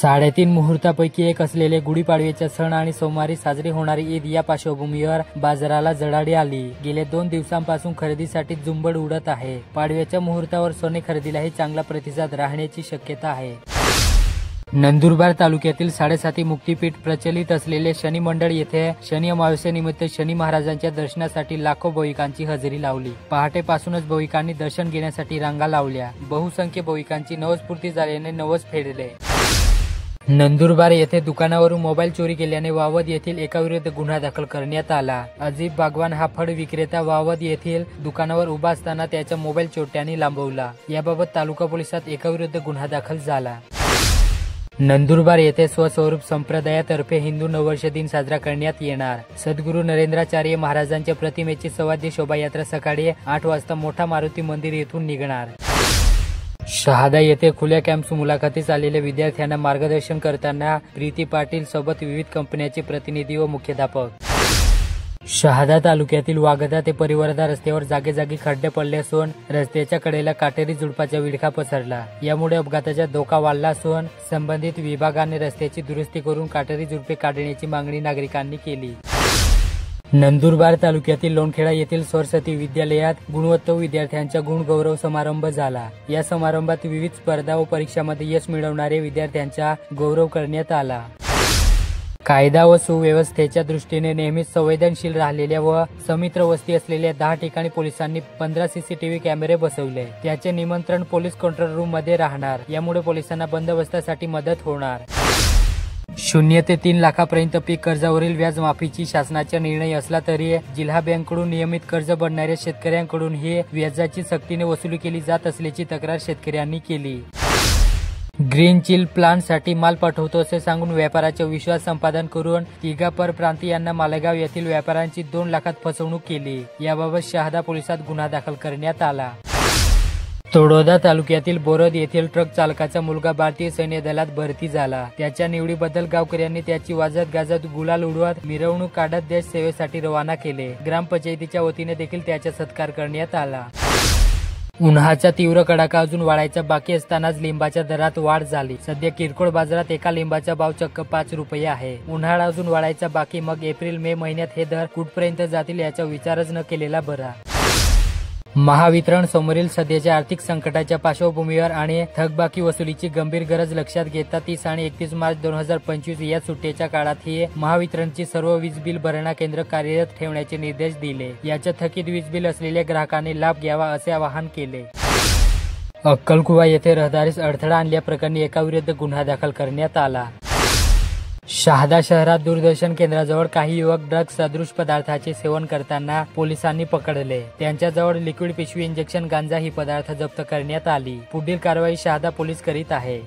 3.5 मुहूर्तापैकी एक असलेले गुढीपाडव्याचा सण आणि सोमवारी साजरी होणारी ईद या पार्श्वभूमीवर बाजाराला झळाळी आली। गेल्या 2 दिवसांपासून खरेदीसाठी झुंबड उडत आहे। पाडव्याच्या मुहूर्तावर सोने खरेदीलाही चांगला प्रतिसाद राहण्याची शक्यता आहे। नंदुरबार तालुक्यातील 7.5 मुक्तिपीठ प्रचलित असलेले शनी मंडळ येथे शनी अमावस्येनिमित्त शनी महाराजांच्या दर्शनासाठी लाखो भाविकांची हजेरी लावली। पहाटेपासूनच भाविकांनी दर्शन घेण्यासाठी रांगा लावल्या। बहुसंख्य भाविकांची नवसपूर्ती झाल्याने नवस फेडले। नंदुरबार येथे दुकानावरून मोबाईल चोरी केल्याने वावद येथील एकाविरुद्ध गुन्हा दाखल करण्यात आला। अजीब बागवान हा फळ विक्रेता वावद येथील दुकानावर उभा असताना त्याचा मोबाईल चोरट्यांनी लांबवला। याबाबत तालुका पोलिसात एकाविरुद्ध गुन्हा दाखल झाला। नंदुरबार येथे स्वस्वरूप संप्रदायातर्फे हिंदू नववर्ष दिन साजरा करण्यात येणार। सद्गुरू नरेंद्राचार्य महाराजांच्या प्रतिमेची सवाद्य शोभायात्रा सकाळी 8 वाजता मोठा मारुती मंदिर येथून निघणार। शहादा येथे खुल्या कॅम्प्स मुलाखतीस आलेल्या विद्यार्थ्यांना मार्गदर्शन करताना प्रीती पाटील सोबत विविध कंपन्यांचे प्रतिनिधी व मुख्याध्यापक। शहादा तालुक्यातील वागदा ते परिवर्धा रस्त्यावर जागेजागी खड्डे पडले असून रस्त्याच्या कडेला काटेरी झुडपाचा विळखा पसरला। यामुळे अपघाताचा धोका वाढला असून संबंधित विभागाने रस्त्याची दुरुस्ती करून काटेरी झुडपे काढण्याची मागणी नागरिकांनी केली। नंदुरबार तालुक्यातील लोणखेडा येथील सरस्वती विद्यालयात गुणवत्ता विद्यार्थ्यांचा गुण गौरव समारंभ झाला। या समारंभात विविध स्पर्धा व परीक्षांमध्ये यश मिळवणाऱ्या विद्यार्थ्यांचा गौरव करण्यात आला। कायदा व सुव्यवस्थेच्या दृष्टीने नेहमीच संवेदनशील राहिलेल्या व समित्र वस्ती असलेल्या 10 ठिकाणी पोलिसांनी 15 सीसीटीव्ही कॅमेरे बसवले। त्याचे निमंत्रण पोलीस कंट्रोल रूम मध्ये राहणार। यामुळे पोलिसांना बंदोबस्तासाठी मदत होणार। 0 ते 3 लाखापर्यंत पीक कर्जावरील व्याज माफीची शासनाचा निर्णय असला तरी जिल्हा बँकेकडून नियमित कर्ज भरणाऱ्या शेतकऱ्यांकडूनही व्याजाची सक्तीने वसुली केली जात असल्याची तक्रार शेतकऱ्यांनी केली। ग्रीन चिल प्लांटसाठी माल पाठवतो असे सांगून व्यापाऱ्याचा विश्वास संपादन करून तिघा परप्रांतीयांना मालेगाव येथील व्यापाऱ्यांची 2 लाखात फसवणूक केली। याबाबत शहादा पोलिसात गुन्हा दाखल करण्यात आला। तळोदा तालुक्यातील बोरद येथील ट्रक चालकाचा मुलगा भारतीय सैन्य दलात भरती झाला। त्याच्या निवडीबद्दल गावकऱ्यांनी त्याची वाजत गाजत गुलाल उडवत मिरवणूक काढत देश सेवेसाठी रवाना केले। ग्रामपंचायतीच्या वतीने देखील त्याचा सत्कार करण्यात आला। उन्हाचा तीव्र कडाका अजून वाढायचा बाकी असतानाच लिंबाच्या दरात वाढ झाली। सध्या किरकोळ बाजारात एका लिंबाचा भाव चक्क 5 रुपये आहे। उन्हाळा अजून वाढायचा बाकी, मग एप्रिल मे महिन्यात हे दर कुठपर्यंत जातील याचा विचारच न केलेला बरा। महावितरण समोरील सध्याच्या आर्थिक संकटाच्या पार्श्वभूमीवर आणि थकबाकी वसुलीची गंभीर गरज लक्षात घेता 30 आणि 31 मार्च 2025 या सुट्टीच्या काळातही महावितरणची सर्व वीज बिल भरणा केंद्र कार्यरत ठेवण्याचे निर्देश दिले। याच्या थकीत वीज बिल असलेल्या ग्राहकांनी लाभ घ्यावा असे आवाहन केले। अक्कलकुवा येथे रहदारीस अडथळा आणल्याप्रकरणी एकाविरुद्ध गुन्हा दाखल करण्यात आला। शहादा शहरात दूरदर्शन केंद्राजवळ काही युवक ड्रग्ज सदृश पदार्थाचे सेवन करताना पोलिसांनी पकडले। त्यांच्याजवळ लिक्विड पिशवी, इंजेक्शन, गांजा ही पदार्थ जप्त करण्यात आली। पुढील कारवाई शहादा पोलीस करीत आहे।